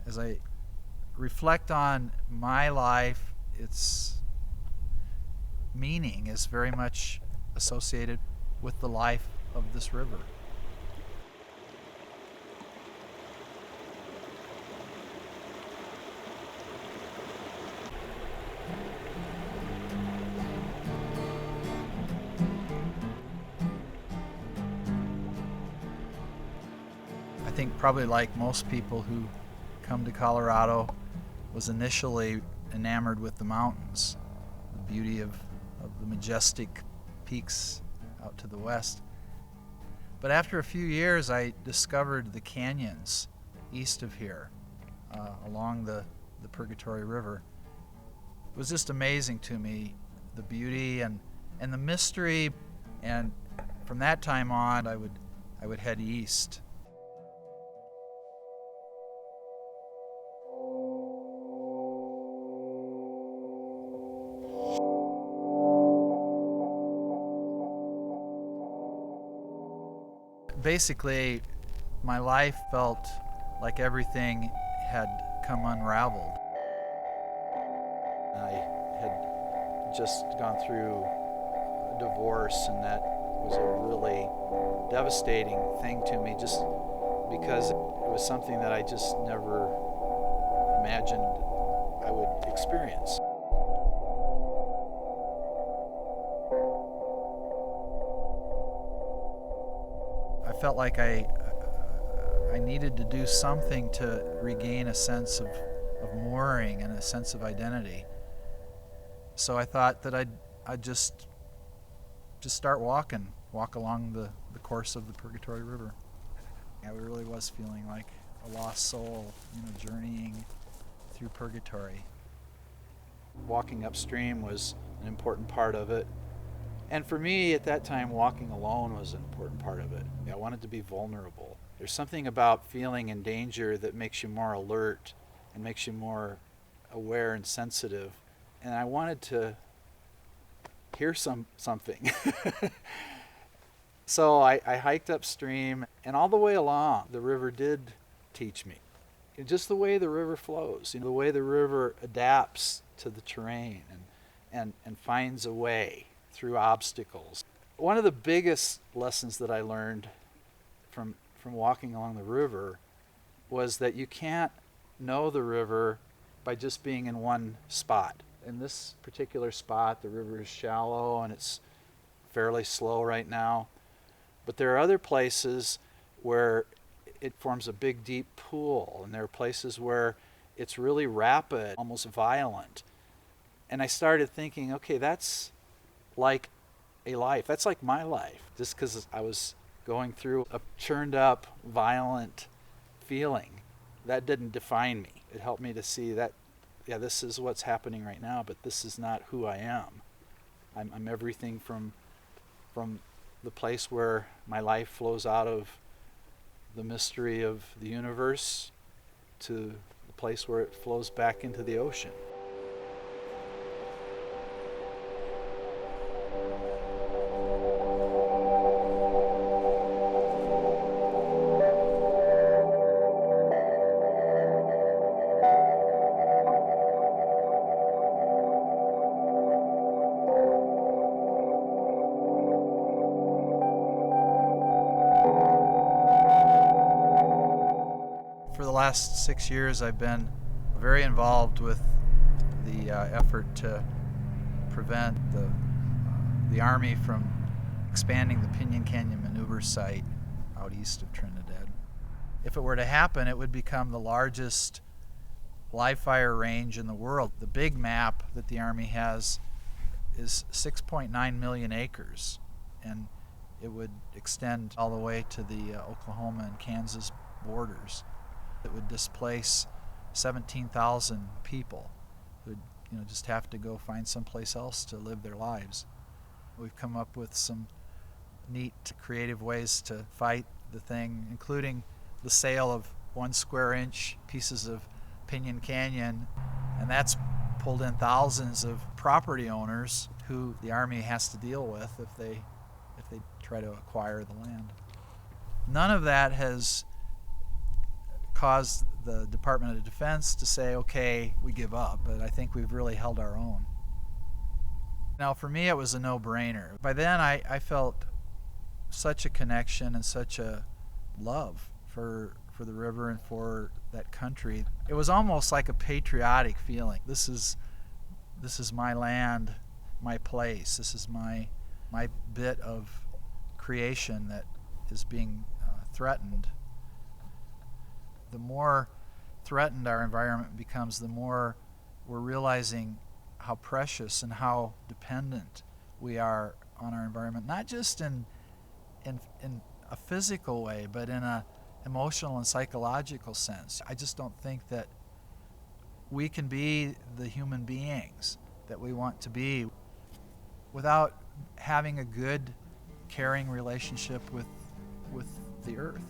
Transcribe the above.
As I reflect on my life, its meaning is very much associated with the life of this river. I think probably like most people who come to Colorado, was initially enamored with the mountains, the beauty of the majestic peaks out to the west. But after a few years, I discovered the canyons east of here, along the Purgatory River. It was just amazing to me, the beauty and the mystery. And from that time on, I would head east. Basically, my life felt like everything had come unraveled. I had just gone through a divorce, and that was a really devastating thing to me, just because it was something that I just never imagined I would experience. I felt like I needed to do something to regain a sense of mooring and a sense of identity. So I thought that I'd just start walk along the course of the Purgatory River. I really was feeling like a lost soul, journeying through Purgatory. Walking upstream was an important part of it. And for me, at that time, walking alone was an important part of it. I wanted to be vulnerable. There's something about feeling in danger that makes you more alert and makes you more aware and sensitive. And I wanted to hear something. So I hiked upstream, and all the way along, the river did teach me. Just the way the river flows, the way the river adapts to the terrain and finds a way through obstacles. One of the biggest lessons that I learned from walking along the river was that you can't know the river by just being in one spot. In this particular spot, the river is shallow and it's fairly slow right now. But there are other places where it forms a big, deep pool, and there are places where it's really rapid, almost violent. And I started thinking, okay, that's like a life. That's like my life. Just because I was going through a churned up, violent feeling, that didn't define me. It helped me to see that, yeah, this is what's happening right now, but this is not who I am. I'm everything from the place where my life flows out of the mystery of the universe to the place where it flows back into the ocean. For the last 6 years, I've been very involved with the effort to prevent the Army from expanding the Pinyon Canyon Maneuver Site out east of Trinidad. If it were to happen, it would become the largest live fire range in the world. The big map that the Army has is 6.9 million acres, and it would extend all the way to the Oklahoma and Kansas borders. It would displace 17,000 people who would just have to go find someplace else to live their lives. We've come up with some neat, creative ways to fight the thing, including the sale of 1 square inch pieces of Pinyon Canyon, and that's pulled in thousands of property owners who the Army has to deal with if they try to acquire the land. None of that has caused the Department of Defense to say, okay, we give up, but I think we've really held our own. Now, for me, it was a no-brainer. By then, I felt such a connection and such a love for the river and for that country. It was almost like a patriotic feeling. This is my land, my place. This is my bit of creation that is being threatened. The more threatened our environment becomes, the more we're realizing how precious and how dependent we are on our environment, not just in a physical way, but in a emotional and psychological sense. I just don't think that we can be the human beings that we want to be without having a good, caring relationship with the earth.